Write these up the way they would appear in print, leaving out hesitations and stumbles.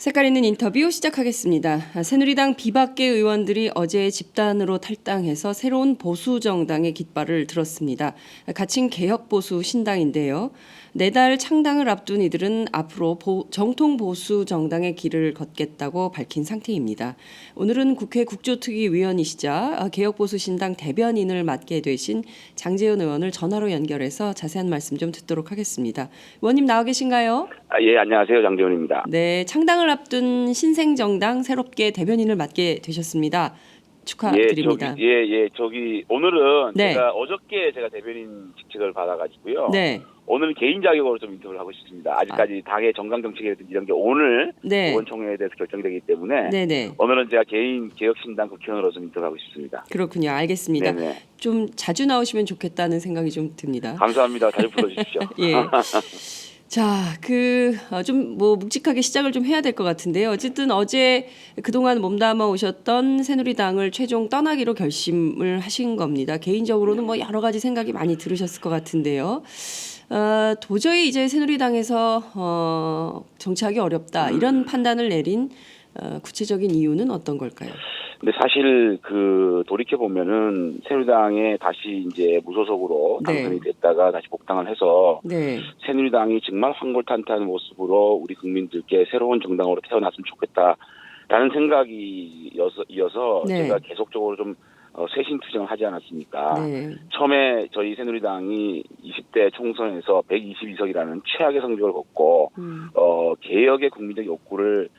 색깔 있는 인터뷰 시작하겠습니다. 새누리당 비박계 의원들이 어제 집단으로 탈당해서 새로운 보수 정당의 깃발을 들었습니다. 가칭 개혁보수 신당인데요. 내달 창당을 앞둔 이들은 앞으로 정통 보수 정당의 길을 걷겠다고 밝힌 상태입니다. 오늘은 국회 국조특위위원이시자 개혁보수 신당 대변인을 맡게 되신 장제원 의원을 전화로 연결해서 자세한 말씀 좀 듣도록 하겠습니다. 의원님 나와 계신가요? 예, 안녕하세요. 장재훈입니다. 네, 창당을 앞둔 신생정당 새롭게 대변인을 맡게 되셨습니다. 축하드립니다. 오늘은 네. 어저께 제가 대변인 직책을 받아가지고요. 네. 오늘은 개인 자격으로 좀 인터뷰를 하고 싶습니다. 아직까지 당의 정강 정책이라든지 이런 게 오늘 네. 의원총회에 대해서 결정되기 때문에 네네. 오늘은 제가 개인 개혁신당 국회의원으로 좀 인터뷰하고 싶습니다. 그렇군요. 알겠습니다. 네네. 좀 자주 나오시면 좋겠다는 생각이 좀 듭니다. 감사합니다. 자주 불러주십시오. 예. 자, 좀 묵직하게 시작을 좀 해야 될 것 같은데요. 어쨌든 어제 그동안 몸담아 오셨던 새누리당을 최종 떠나기로 결심을 하신 겁니다. 개인적으로는 여러 가지 생각이 많이 들으셨을 것 같은데요. 도저히 이제 새누리당에서 정치하기 어렵다 이런 판단을 내린 구체적인 이유는 어떤 걸까요? 근데 사실 돌이켜 보면은 새누리당에 다시 이제 무소속으로 당선이 됐다가 다시 복당을 해서 네. 새누리당이 정말 황골탄탄한 모습으로 우리 국민들께 새로운 정당으로 태어났으면 좋겠다라는 생각이 이어서 네. 제가 계속적으로 좀 쇄신 투쟁을 하지 않았습니까? 네. 처음에 저희 새누리당이 20대 총선에서 122석이라는 최악의 성적을 거두고 개혁의 국민적 욕구를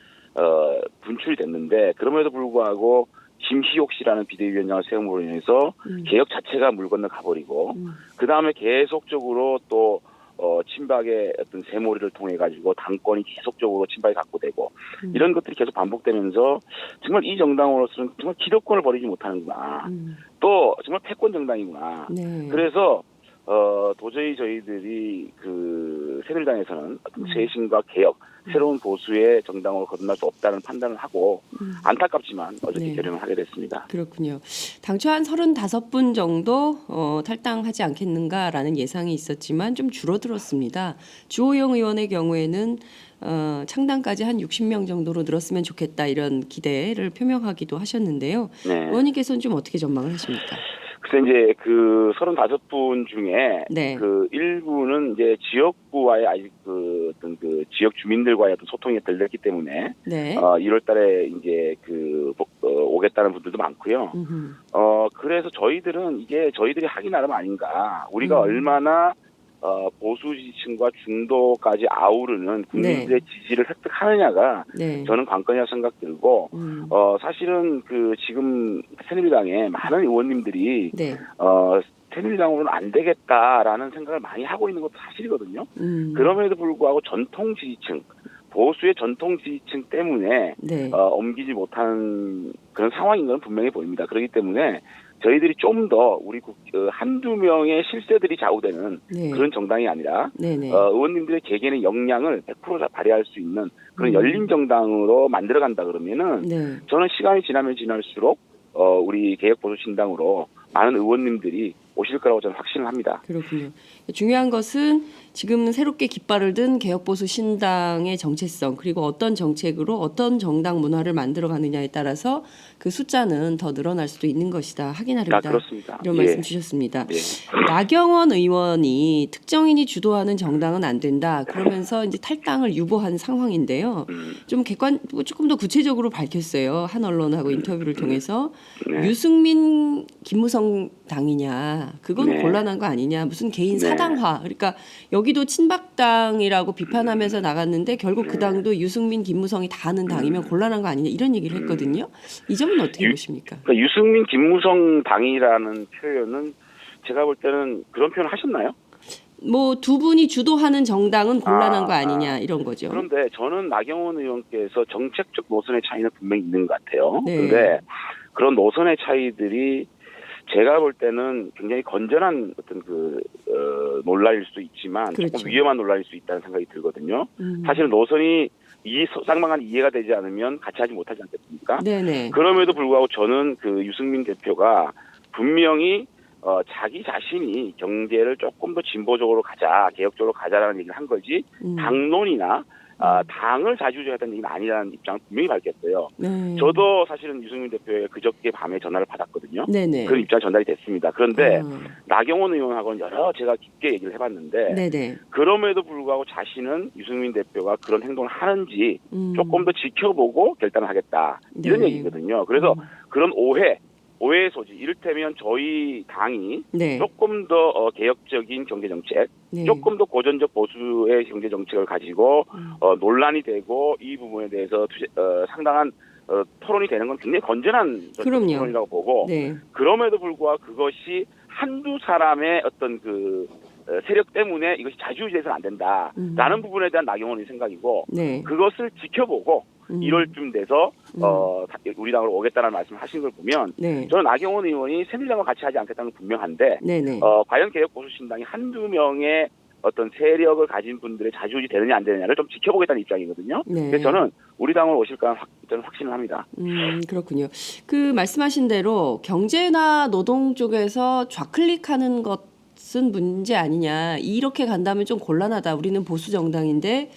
분출이 됐는데 그럼에도 불구하고 김시옥 씨라는 비대위원장을 세움으로 인해서 개혁 자체가 물 건너 가버리고 그 다음에 계속적으로 또 친박의 어떤 새몰이를 통해 가지고 당권이 계속적으로 친박이 갖고 되고 이런 것들이 계속 반복되면서 정말 이 정당으로서는 정말 기득권을 버리지 못하는구나. 또 정말 패권 정당이구나. 네. 그래서 도저히 저희들이 새누리당에서는 어떤 쇄신과 개혁, 새로운 보수의 정당으로 거듭날 수 없다는 판단을 하고 안타깝지만 어저께 네. 결정을 하게 됐습니다. 그렇군요. 당초 한 35분 정도 탈당하지 않겠는가라는 예상이 있었지만 좀 줄어들었습니다. 주호영 의원의 경우에는 창당까지 한 60명 정도로 늘었으면 좋겠다 이런 기대를 표명하기도 하셨는데요. 네. 의원님께서는 좀 어떻게 전망을 하십니까? 글쎄 이제 35분 중에 네. 일부는 이제 지역구와의 아직 어떤 지역 주민들과의 어떤 소통이 덜 됐기 때문에 네. 1월달에 이제 오겠다는 분들도 많고요. 그래서 저희들은 이게 저희들이 하기 나름 아닌가. 우리가 얼마나 보수 지층과 중도까지 아우르는 국민들의 지지를 획득하느냐가 네. 저는 관건이라고 생각 들고 사실은 지금 새누리당의 많은 의원님들이 네. 새누리당으로는 안 되겠다라는 생각을 많이 하고 있는 것도 사실이거든요. 그럼에도 불구하고 전통 지지층 보수의 전통 지지층 때문에 네. 옮기지 못하는 그런 상황인 건 분명히 보입니다. 그렇기 때문에 저희들이 좀 더 우리 한두 명의 실세들이 좌우되는 네. 그런 정당이 아니라 네네. 의원님들의 개개인의 역량을 100% 발휘할 수 있는 그런 열린 정당으로 만들어간다 그러면은 네. 저는 시간이 지나면 지날수록 우리 개혁보수신당으로 많은 의원님들이 오실 거라고 저는 확신을 합니다. 그렇군요. 중요한 것은 지금 새롭게 깃발을 든 개혁보수 신당의 정체성 그리고 어떤 정책으로 어떤 정당 문화를 만들어가느냐에 따라서 그 숫자는 더 늘어날 수도 있는 것이다. 하기 나름이다. 그렇습니다. 이런 예. 말씀 주셨습니다. 네. 나경원 의원이 특정인이 주도하는 정당은 안 된다. 그러면서 이제 탈당을 유보한 상황인데요. 조금 더 구체적으로 밝혔어요. 한 언론하고 인터뷰를 통해서 네. 유승민, 김무성 당이냐. 그건 네. 곤란한 거 아니냐. 무슨 개인 네. 사당화. 그러니까 여기도 친박당이라고 비판하면서 나갔는데 결국 그 당도 유승민, 김무성이 다 하는 당이면 곤란한 거 아니냐. 이런 얘기를 했거든요. 이 점은 어떻게 보십니까? 그러니까 유승민, 김무성 당이라는 표현은 제가 볼 때는 그런 표현 하셨나요? 두 분이 주도하는 정당은 곤란한 거 아니냐 이런 거죠. 그런데 저는 나경원 의원께서 정책적 노선의 차이는 분명히 있는 것 같아요. 네. 그런데 그런 노선의 차이들이 제가 볼 때는 굉장히 건전한 어떤 논란일 수도 있지만 그렇죠. 조금 위험한 논란일 수 있다는 생각이 들거든요. 사실 노선이 쌍방간 이해가 되지 않으면 같이 하지 못하지 않겠습니까? 네네. 그럼에도 불구하고 저는 유승민 대표가 분명히 자기 자신이 경제를 조금 더 진보적으로 가자, 개혁적으로 가자라는 얘기를 한 거지 당론이나 당을 자주조했다는 얘기는 아니라는 입장을 분명히 밝혔어요. 네. 저도 사실은 유승민 대표의 그저께 밤에 전화를 받았거든요. 네네. 그런 입장 전달이 됐습니다. 그런데 아. 나경원 의원하고는 여러 제가 깊게 얘기를 해봤는데 네네. 그럼에도 불구하고 자신은 유승민 대표가 그런 행동을 하는지 조금 더 지켜보고 결단을 하겠다. 이런 네. 얘기거든요. 그래서 그런 오해의 소지, 이를테면 저희 당이 네. 조금 더 개혁적인 경제정책, 네. 조금 더 고전적 보수의 경제정책을 가지고 논란이 되고 이 부분에 대해서 상당한 토론이 되는 건 굉장히 건전한 그럼요. 토론이라고 보고 네. 그럼에도 불구하고 그것이 한두 사람의 어떤 세력 때문에 이것이 자주유지돼서는 안 된다라는 부분에 대한 나경원의 생각이고 네. 그것을 지켜보고 1월쯤 돼서 우리 당으로 오겠다는 말씀을 하신 걸 보면 네. 저는 나경원 의원이 새누리당과 같이 하지 않겠다는 건 분명한데 네네. 과연 개혁보수신당이 한두 명의 어떤 세력을 가진 분들의 자주유지 되느냐 안 되느냐를 좀 지켜보겠다는 입장이거든요. 네. 그래서 저는 우리 당으로 오실 거는 저는 확신을 합니다. 그렇군요. 그 말씀하신 대로 경제나 노동 쪽에서 좌클릭하는 것은 문제 아니냐. 이렇게 간다면 좀 곤란하다. 우리는 보수 정당인데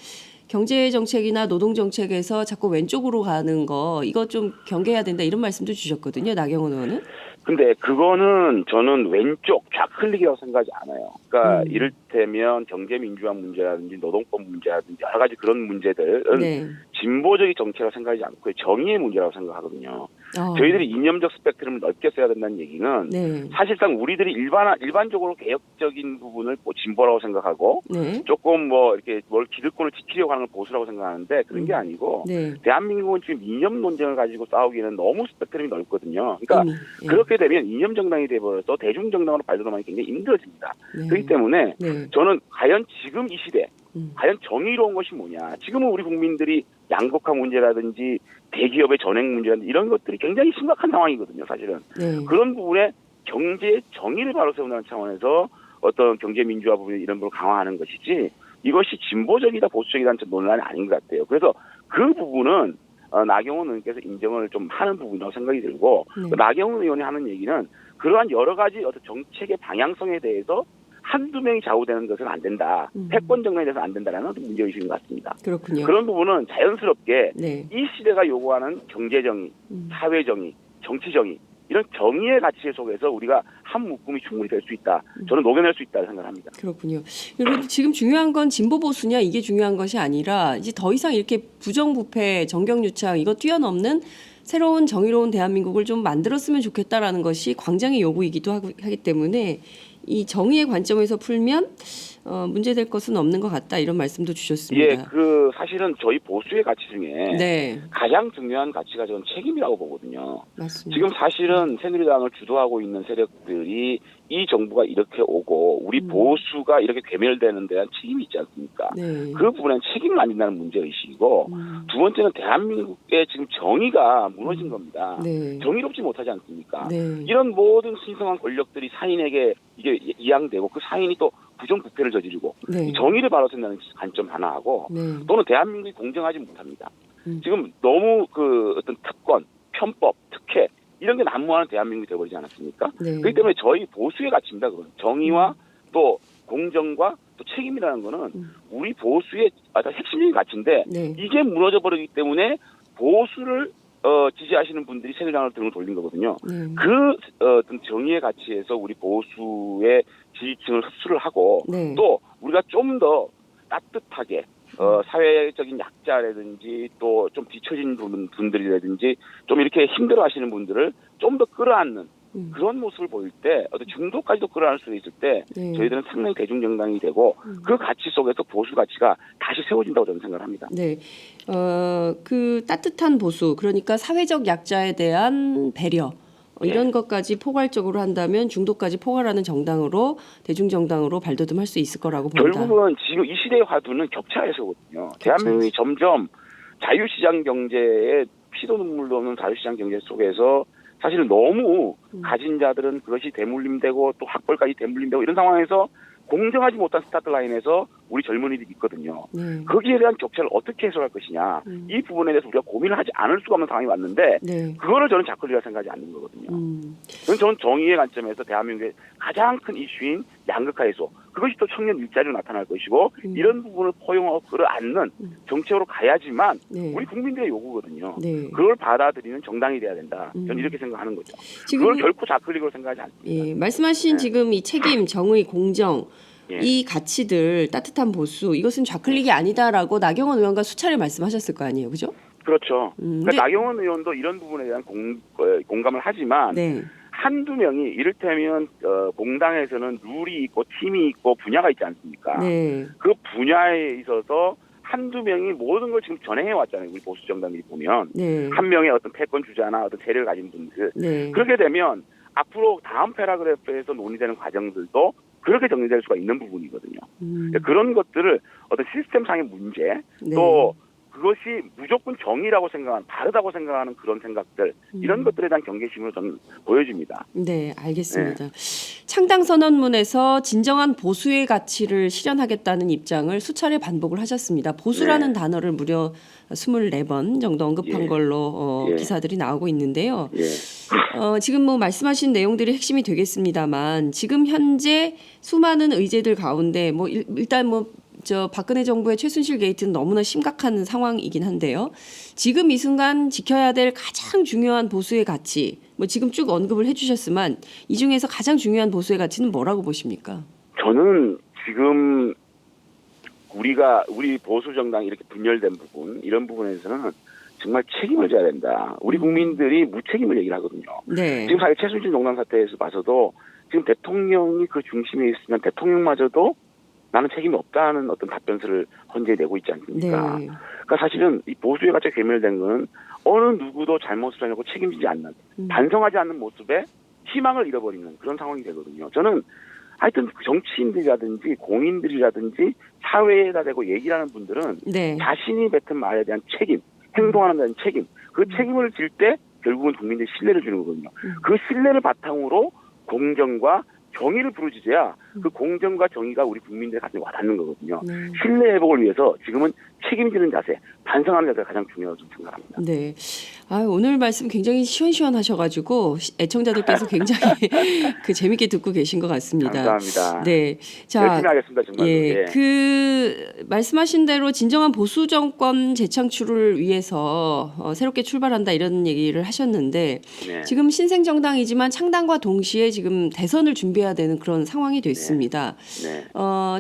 경제 정책이나 노동 정책에서 자꾸 왼쪽으로 가는 거 이거 좀 경계해야 된다. 이런 말씀도 주셨거든요. 나경원 의원은. 근데 그거는 저는 왼쪽 좌클릭이라고 생각하지 않아요. 그러니까 이를테면 경제민주화 문제라든지 노동법 문제라든지 여러 가지 그런 문제들은 네. 진보적인 정책이라고 생각하지 않고 정의의 문제라고 생각하거든요. 저희들이 이념적 스펙트럼을 넓게 써야 된다는 얘기는 네. 사실상 우리들이 일반적으로 개혁적인 부분을 진보라고 생각하고 네. 조금 이렇게 기득권을 지키려고 하는 걸 보수라고 생각하는데 그런 게 아니고 네. 대한민국은 지금 이념 논쟁을 가지고 싸우기는 너무 스펙트럼이 넓거든요. 그러니까 예. 그렇게 되면 이념 정당이 되어버려서 대중 정당으로 발돋움하기 굉장히 힘들어집니다. 네. 그렇기 때문에 네. 저는 과연 지금 이 시대 과연 정의로운 것이 뭐냐. 지금은 우리 국민들이 양극화 문제라든지 대기업의 전횡 문제라든지 이런 것들이 굉장히 심각한 상황이거든요. 사실은. 네. 그런 부분에 경제의 정의를 바로 세우는 차원에서 어떤 경제민주화 부분 이런 부분을 강화하는 것이지 이것이 진보적이다 보수적이다는 논란이 아닌 것 같아요. 그래서 그 부분은 나경원 의원께서 인정을 좀 하는 부분이라고 생각이 들고 나경원 의원이 하는 얘기는 그러한 여러 가지 어떤 정책의 방향성에 대해서 한두 명이 좌우되는 것은 안 된다. 패권 정당에 대해서는 안 된다라는 문제의식인 것 같습니다. 그렇군요. 그런 부분은 자연스럽게 네. 이 시대가 요구하는 경제정의, 사회정의, 정치정의 이런 정의의 가치 속에서 우리가 한 묶음이 충분히 될 수 있다. 저는 녹여낼 수 있다고 생각합니다. 그렇군요. 그런데 지금 중요한 건 진보 보수냐 이게 중요한 것이 아니라 이제 더 이상 이렇게 부정부패, 정경유착 이거 뛰어넘는 새로운 정의로운 대한민국을 좀 만들었으면 좋겠다라는 것이 광장의 요구이기도 하기 때문에 이 정의의 관점에서 풀면 문제될 것은 없는 것 같다 이런 말씀도 주셨습니다. 예, 사실은 저희 보수의 가치 중에 네. 가장 중요한 가치가 저는 책임이라고 보거든요. 맞습니다. 지금 사실은 새누리당을 주도하고 있는 세력들이 이 정부가 이렇게 오고 우리 보수가 이렇게 괴멸되는 데한 책임이 있지 않습니까? 네. 그 부분엔 책임을 안 진다는 문제의식이고 두 번째는 대한민국의 지금 정의가 무너진 겁니다. 네. 정의롭지 못하지 않습니까? 네. 이런 모든 신성한 권력들이 사인에게 이게 이양되고 그 사인이 또 부정부패를 저지르고 네. 정의를 바로 쓴다는 관점 하나하고 네. 또는 대한민국이 공정하지 못합니다. 지금 너무 어떤 특권, 편법, 특혜 이런 게 난무하는 대한민국이 되어버리지 않았습니까? 네. 그렇기 때문에 저희 보수의 가치입니다. 그건 정의와 또 공정과 또 책임이라는 거는 우리 보수의 아주 핵심적인 가치인데 네. 이게 무너져 버리기 때문에 보수를 지지하시는 분들이 새누리당으로 등을 돌린 거거든요. 네. 어떤 정의의 가치에서 우리 보수의 지지층을 흡수를 하고 네. 또 우리가 좀 더 따뜻하게 사회적인 약자라든지 또 좀 뒤처진 분들이라든지 좀 이렇게 힘들어하시는 분들을 좀 더 끌어안는 그런 모습을 보일 때 어떤 중도까지도 끌어안을 수 있을 때 네. 저희들은 상당히 대중정당이 되고 그 가치 속에서 보수 가치가 다시 세워진다고 저는 생각을 합니다. 네. 그 따뜻한 보수 그러니까 사회적 약자에 대한 배려 이런 것까지 포괄적으로 한다면 중도까지 포괄하는 정당으로 대중정당으로 발돋움할 수 있을 거라고 봅니다. 결국은 지금 이 시대의 화두는 격차에서거든요. 대한민국이 점점 자유시장 경제에 피도 눈물도 없는 자유시장 경제 속에서 사실은 너무 가진 자들은 그것이 대물림되고 또 학벌까지 대물림되고 이런 상황에서 공정하지 못한 스타트 라인에서 우리 젊은이들이 있거든요. 네. 거기에 대한 격차를 어떻게 해소할 것이냐. 이 부분에 대해서 우리가 고민을 하지 않을 수가 없는 상황이 왔는데 네. 그거를 저는 자클리라 생각하지 않는 거거든요. 저는 정의의 관점에서 대한민국의 가장 큰 이슈인 양극화 해소. 그것이 또 청년 일자리로 나타날 것이고 이런 부분을 포용하고 끌어안는 정책으로 가야지만 네. 우리 국민들의 요구거든요. 네. 그걸 받아들이는 정당이 돼야 된다. 저는 이렇게 생각하는 거죠. 지금 그걸 결코 자클릭으로 생각하지 않습니다. 예, 말씀하신 지금 이 책임, 정의, 공정 예. 이 가치들 따뜻한 보수 이것은 좌클릭이 아니다라고 나경원 의원과 수차례 말씀하셨을 거 아니에요, 그죠? 그렇죠. 그러니까 네. 나경원 의원도 이런 부분에 대한 공감을 하지만 네. 한두 명이 이를테면 공당에서는 룰이 있고 팀이 있고 분야가 있지 않습니까? 네. 그 분야에 있어서 한두 명이 모든 걸 지금 전행해 왔잖아요. 우리 보수 정당들이 보면 네. 한 명의 어떤 패권 주자나 어떤 세력을 가진 분들 네. 그렇게 되면 앞으로 다음 패러그래프에서 논의되는 과정들도 그렇게 정리될 수가 있는 부분이거든요. 그러니까 그런 것들을 어떤 시스템상의 문제 네. 또 그것이 무조건 정의라고 생각하는 바르다고 생각하는 그런 생각들 이런 것들에 대한 경계심을 저는 보여줍니다. 네, 알겠습니다. 창당 선언문에서 진정한 보수의 가치를 실현하겠다는 입장을 수차례 반복을 하셨습니다. 보수라는 네. 단어를 무려 24번 정도 언급한 예. 걸로 예. 기사들이 나오고 있는데요. 예. 지금 뭐 말씀하신 내용들이 핵심이 되겠습니다만 지금 현재 수많은 의제들 가운데 뭐 일단 뭐 박근혜 정부의 최순실 게이트는 너무나 심각한 상황이긴 한데요. 지금 이 순간 지켜야 될 가장 중요한 보수의 가치, 뭐 지금 쭉 언급을 해주셨지만 이 중에서 가장 중요한 보수의 가치는 뭐라고 보십니까? 저는 지금 우리 보수 정당이 이렇게 분열된 부분 이런 부분에서는 정말 책임을 져야 된다. 우리 국민들이 무책임을 얘기를 하거든요. 네. 지금 사실 최순실 농단 사태에서 봐서도 지금 대통령이 그 중심에 있으면 대통령마저도 나는 책임이 없다는 어떤 답변서를 헌재에 내고 있지 않습니까? 네. 그러니까 사실은 이 보수의 가치가 괴멸된 건 어느 누구도 잘못을 하려고 책임지지 않는 반성하지 않는 모습에 희망을 잃어버리는 그런 상황이 되거든요. 저는 하여튼 정치인들이라든지 공인들이라든지 사회에다 대고 얘기를 하는 분들은 네. 자신이 뱉은 말에 대한 책임, 행동하는 데는 책임, 그 책임을 질 때 결국은 국민들이 신뢰를 주는 거거든요. 그 신뢰를 바탕으로 공정과 정의를 부르짖어야 그 공정과 정의가 우리 국민들의 가슴에 와닿는 거거든요. 신뢰 회복을 위해서 지금은 책임지는 자세, 반성하는 자세가 가장 중요하다고 생각합니다. 네. 오늘 말씀 굉장히 시원시원하셔가지고 애청자들께서 굉장히 재밌게 듣고 계신 것 같습니다. 감사합니다. 네. 자, 열심히 하겠습니다. 정말로. 예, 네. 말씀하신 대로 진정한 보수 정권 재창출을 위해서 새롭게 출발한다 이런 얘기를 하셨는데 네. 지금 신생 정당이지만 창당과 동시에 지금 대선을 준비해야 되는 그런 상황이 됐습니다. 네.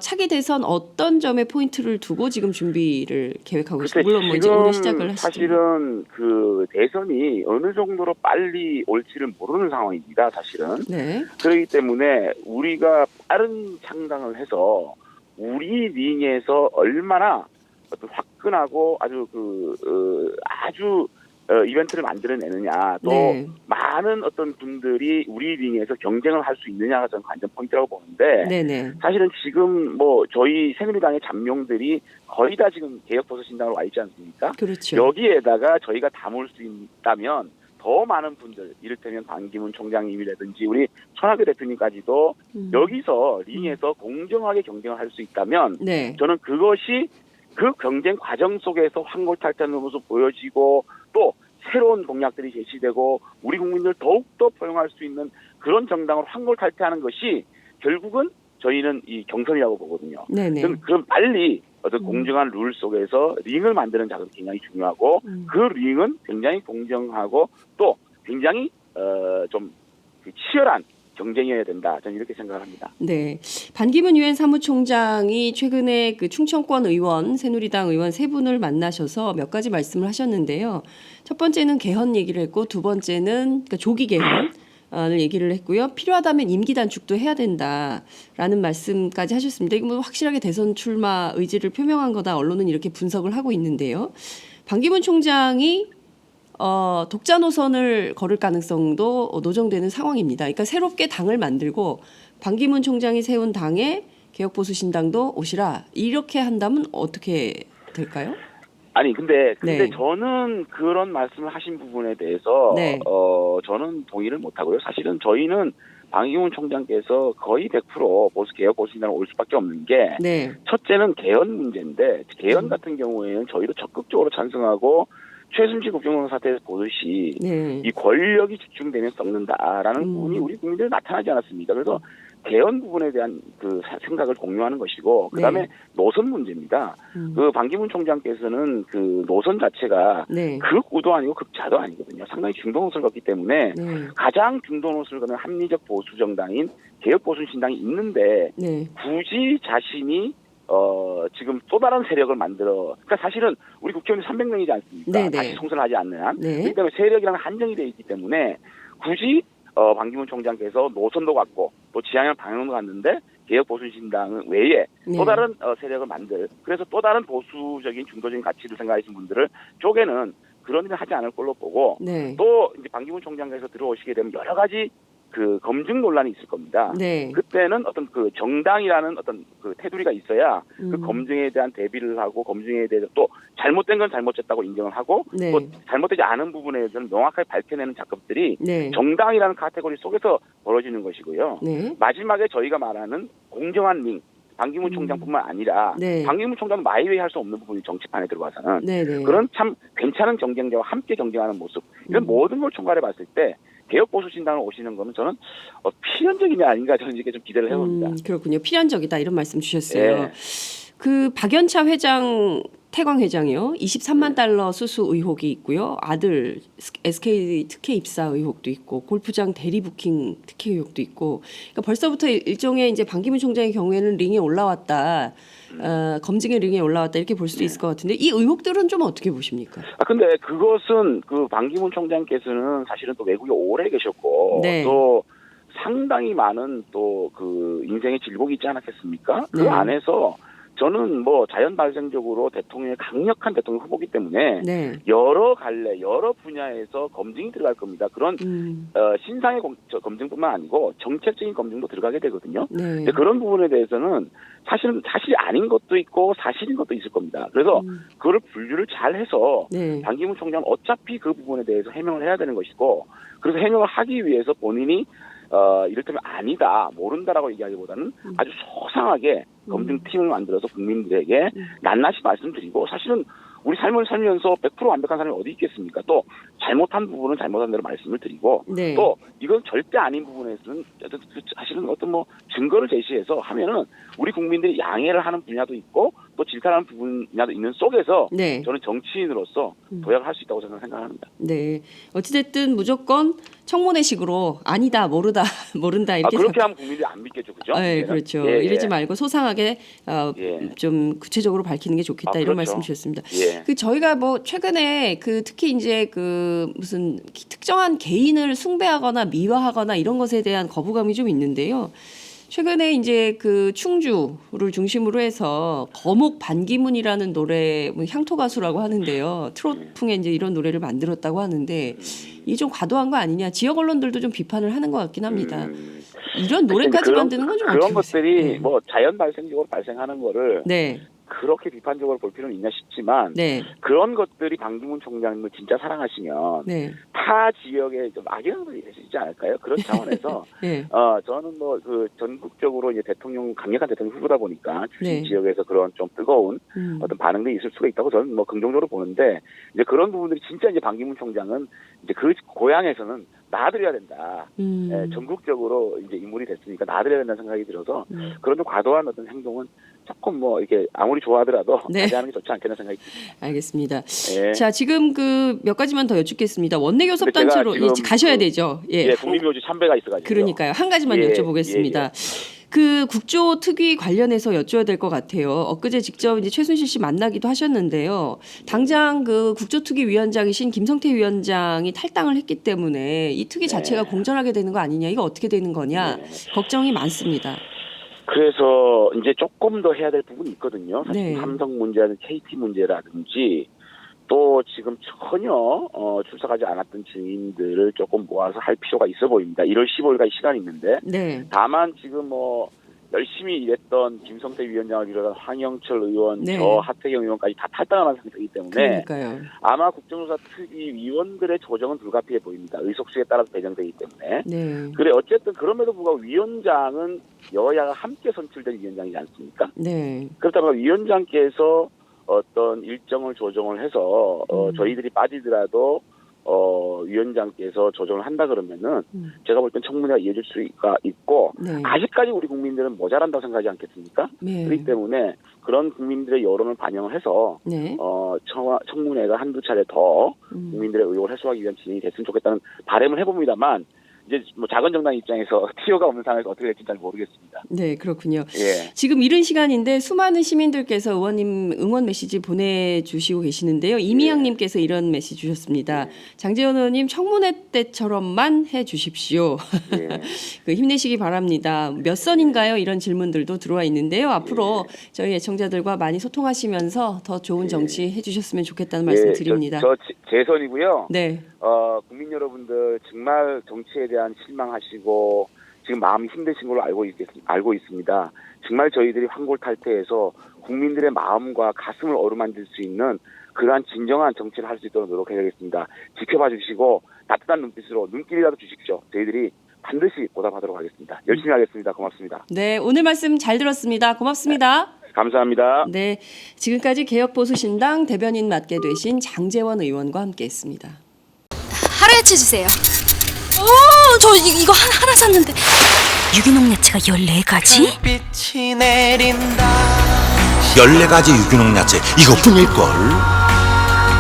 차기 대선 어떤 점에 포인트를 두고 지금 준비를 계획하고 글쎄, 있습니다. 물론 뭐 이제 오늘 시작을 하시죠. 사실은 그 대선이 어느 정도로 빨리 올지를 모르는 상황입니다. 사실은. 네. 그렇기 때문에 우리가 빠른 창당을 해서 우리 링에서 얼마나 어떤 화끈하고 아주 이벤트를 만들어내느냐 또 네. 많은 어떤 분들이 우리 링에서 경쟁을 할 수 있느냐가 저는 관전 포인트라고 보는데 네네. 사실은 지금 뭐 저희 새누리당의 잠룡들이 거의 다 지금 개혁보수신당으로 와 있지 않습니까? 그렇죠. 여기에다가 저희가 담을 수 있다면 더 많은 분들 이를테면 반기문 총장님이라든지 우리 천하교 대표님까지도 여기서 링에서 공정하게 경쟁을 할 수 있다면 네. 저는 그것이 그 경쟁 과정 속에서 환골탈태하는 모습 보여지고 또 새로운 공약들이 제시되고 우리 국민들 더욱더 포용할 수 있는 그런 정당을 환골탈태하는 것이 결국은 저희는 이 경선이라고 보거든요. 네네. 그럼 빨리 어떤 공정한 룰 속에서 링을 만드는 작업이 굉장히 중요하고 그 링은 굉장히 공정하고 또 굉장히 좀 치열한 경쟁이어야 된다. 저는 이렇게 생각합니다. 네, 반기문 유엔 사무총장이 최근에 그 충청권 의원, 새누리당 의원 세 분을 만나셔서 몇 가지 말씀을 하셨는데요. 첫 번째는 개헌 얘기를 했고, 두 번째는 그러니까 조기 개헌을 얘기를 했고요. 필요하다면 임기 단축도 해야 된다라는 말씀까지 하셨습니다. 이거 뭐 확실하게 대선 출마 의지를 표명한 거다. 언론은 이렇게 분석을 하고 있는데요. 반기문 총장이 독자 노선을 걸을 가능성도 노정되는 상황입니다. 그러니까 새롭게 당을 만들고 반기문 총장이 세운 당에 개혁보수신당도 오시라 이렇게 한다면 어떻게 될까요? 아니 근데 네. 저는 그런 말씀을 하신 부분에 대해서 네. 저는 동의를 못 하고요. 사실은 저희는 방기문 총장께서 거의 100% 보수 개혁 보수신당을 올 수밖에 없는 게 네. 첫째는 개헌 문제인데 개헌 같은 경우에는 저희도 적극적으로 찬성하고 최순실 국정농단 사태에서 보듯이 네. 이 권력이 집중되면 썩는다라는 부분이 우리 국민들에 나타나지 않았습니까? 그래서 개헌 부분에 대한 그 생각을 공유하는 것이고 그다음에 네. 노선 문제입니다. 그 방기문 총장께서는 그 노선 자체가 네. 극우도 아니고 극좌도 아니거든요. 상당히 중도노선을 걷기 때문에 네. 가장 중도노선을 걷는 합리적 보수 정당인 개혁 보수 신당이 있는데 네. 굳이 자신이 지금 또 다른 세력을 만들어 그러니까 사실은 우리 국회의원이 300명이지 않습니까? 네네. 다시 총선하지 않는 한. 네. 그렇기 때문에 세력이랑 한정이 되어 있기 때문에 굳이 방기문 총장께서 노선도 갖고 또 지향형 방향도 갔는데 개혁 보수 신당 외에 네. 또 다른 세력을 만들 그래서 또 다른 보수적인 중도적인 가치를 생각하시는 분들을 쪼개는 그런 일을 하지 않을 걸로 보고 네. 또 이제 방기문 총장께서 들어오시게 되면 여러 가지 그 검증 논란이 있을 겁니다. 네. 그때는 어떤 그 정당이라는 어떤 그 테두리가 있어야 그 검증에 대한 대비를 하고 검증에 대해서 또 잘못된 건 잘못됐다고 인정을 하고 네. 또 잘못되지 않은 부분에 대해서는 명확하게 밝혀내는 작업들이 네. 정당이라는 카테고리 속에서 벌어지는 것이고요. 네. 마지막에 저희가 말하는 공정한 링 방기문 총장뿐만 아니라 네. 방기문 총장은 마이웨이 할 수 없는 부분이 정치판에 들어가서는 네네. 그런 참 괜찮은 경쟁자와 함께 경쟁하는 모습 이런 모든 걸 총괄해 봤을 때 개혁 보수 신당을 오시는 거는 저는 필연적이냐 아닌가 저는 이렇게 좀 기대를 해봅니다. 그렇군요. 필연적이다 이런 말씀 주셨어요. 네. 그 박연차 회장 태광 회장이요. 23만 달러 수수 의혹이 있고요. 아들 SK 특혜 입사 의혹도 있고 골프장 대리 부킹 특혜 의혹도 있고. 그러니까 벌써부터 일종의 이제 방기문 총장의 경우에는 링에 올라왔다. 검증의 링에 올라왔다 이렇게 볼 수도 있을 것 같은데 이 의혹들은 좀 어떻게 보십니까? 근데 그것은 그 방기문 총장께서는 사실은 또 외국에 오래 계셨고 네. 또 상당히 많은 또 그 인생의 질곡이 있지 않았겠습니까? 그 네. 안에서 저는 뭐 자연 발생적으로 대통령의 강력한 대통령 후보기 때문에 네. 여러 갈래 여러 분야에서 검증이 들어갈 겁니다. 그런 신상의 검증뿐만 아니고 정책적인 검증도 들어가게 되거든요. 네. 근데 그런 부분에 대해서는 사실은 사실이 아닌 것도 있고 사실인 것도 있을 겁니다. 그래서 그거를 분류를 잘 해서 네. 방기문 총장은 어차피 그 부분에 대해서 해명을 해야 되는 것이고 그래서 해명을 하기 위해서 본인이 이를테면 아니다, 모른다라고 얘기하기보다는 아주 소상하게 검증팀을 만들어서 국민들에게 낱낱이 말씀드리고 사실은 우리 삶을 살면서 100% 완벽한 사람이 어디 있겠습니까? 또 잘못한 부분은 잘못한 대로 말씀을 드리고 네. 또 이건 절대 아닌 부분에서는 사실은 어떤 뭐 증거를 제시해서 하면은 우리 국민들이 양해를 하는 분야도 있고 또 질타하는 분야도 있는 속에서 네. 저는 정치인으로서 도약을 할 수 있다고 저는 생각합니다. 네. 어찌됐든 무조건 청문회식으로 아니다, 모른다 이렇게. 그렇게 하면 국민들이 안 믿겠죠, 그죠? 네, 그렇죠. 예, 이러지 예. 말고 소상하게 예. 좀 구체적으로 밝히는 게 좋겠다 이런 그렇죠. 말씀 주셨습니다. 예. 그 저희가 뭐 최근에 그 특히 이제 그 무슨 특정한 개인을 숭배하거나 미화하거나 이런 것에 대한 거부감이 좀 있는데요. 최근에 이제 그 충주를 중심으로 해서 거목 반기문이라는 노래 향토 가수라고 하는데요. 트롯풍에 이제 이런 노래를 만들었다고 하는데 이게 좀 과도한 거 아니냐. 지역 언론들도 좀 비판을 하는 것 같긴 합니다. 이런 노래까지 만드는 건 좀 그런 어떻게 보세요? 것들이 네. 뭐 자연 발생적으로 발생하는 거를 네. 그렇게 비판적으로 볼 필요는 있나 싶지만 네. 그런 것들이 방기문 총장님을 진짜 사랑하시면 네. 타 지역에 좀 악영향을 일으키지 않을까요? 그런 차원에서 네. 저는 뭐 그 전국적으로 이제 대통령 강력한 대통령 후보다 보니까 출신 네. 지역에서 그런 좀 뜨거운 어떤 반응들이 있을 수가 있다고 저는 뭐 긍정적으로 보는데 이제 그런 부분들이 진짜 이제 방기문 총장은 이제 그 고향에서는 놔드려야 된다. 예, 전국적으로 이제 인물이 됐으니까 놔드려야 된다는 생각이 들어서 그런 좀 과도한 어떤 행동은 조금 뭐 이렇게 아무리 좋아하더라도 네. 자제하는 게 좋지 않겠나 생각이 듭니다. 알겠습니다. 예. 자, 지금 그 몇 가지만 더 여쭙겠습니다. 원내교섭 근데 제가 단체로 지금 가셔야 그- 되죠. 예. 예, 국민묘지 참배가 있어가지고. 그러니까요. 한 가지만 예, 여쭤보겠습니다. 그 국조 특위 관련해서 여쭤야 될 것 같아요. 엊그제 직접 이제 최순실 씨 만나기도 하셨는데요. 당장 그 국조특위 위원장이신 김성태 위원장이 탈당을 했기 때문에 이 특위 자체가 공전하게 되는 거 아니냐, 이거 어떻게 되는 거냐 걱정이 많습니다. 그래서 이제 조금 더 해야 될 부분이 있거든요. 사실 네. 삼성 문제라든지 KT 문제라든지 또 지금 전혀 출석하지 않았던 증인들을 조금 모아서 할 필요가 있어 보입니다. 1월 15일까지 시간이 있는데 네. 다만 지금 뭐 열심히 일했던 김성태 위원장을 비롯한 황영철 의원, 네. 저 하태경 의원까지 다 탈당한 상태이기 때문에 그러니까요. 아마 국정조사 특위 위원들의 조정은 불가피해 보입니다. 의석수에 따라서 배정되기 때문에. 네. 그래 어쨌든 그럼에도 불구하고 위원장은 여야가 함께 선출된 위원장이지 않습니까? 네. 그렇다면 위원장께서 어떤 일정을 조정을 해서 저희들이 빠지더라도 위원장께서 조정을 한다 그러면은 제가 볼 땐 청문회가 이어질 수가 있고 네. 아직까지 우리 국민들은 모자란다고 생각하지 않겠습니까? 네. 그렇기 때문에 그런 국민들의 여론을 반영을 해서 네. 청문회가 한두 차례 더 국민들의 의혹을 해소하기 위한 진행이 됐으면 좋겠다는 바람을 해봅니다만 이제 뭐 작은 정당 입장에서 티오가 없는 상황에서 어떻게 될지 잘 모르겠습니다. 네, 그렇군요. 예. 지금 이른 시간인데 수많은 시민들께서 의원님 응원 메시지 보내주시고 계시는데요. 이미양님께서 이런 메시지 주셨습니다. 장제원 의원님 청문회 때처럼만 해주십시오. 예. 그 힘내시기 바랍니다. 몇 선인가요? 이런 질문들도 들어와 있는데요. 앞으로 저희 애청자들과 많이 소통하시면서 더 좋은 정치 해주셨으면 좋겠다는 말씀 드립니다. 저 재선이고요. 네. 국민 여러분들 정말 정치에 대한 실망하시고 지금 마음이 힘드신 걸로 알고 있습니다. 정말 저희들이 환골탈태해서 국민들의 마음과 가슴을 어루만질 수 있는 그러한 진정한 정치를 할 수 있도록 노력해야겠습니다. 지켜봐 주시고 따뜻한 눈빛으로 눈길이라도 주십시오. 저희들이 반드시 보답하도록 하겠습니다. 열심히 하겠습니다. 고맙습니다. 네, 오늘 말씀 잘 들었습니다. 고맙습니다. 감사합니다. 네, 지금까지 개혁보수신당 대변인 맡게 되신 장제원 의원과 함께했습니다. 하루야채 주세요. 저 이거 하나 샀는데 유기농 야채가 14가지? 빛이 내린다. 14가지 유기농 야채 이것뿐일걸.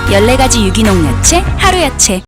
14가지 유기농 야채 하루야채.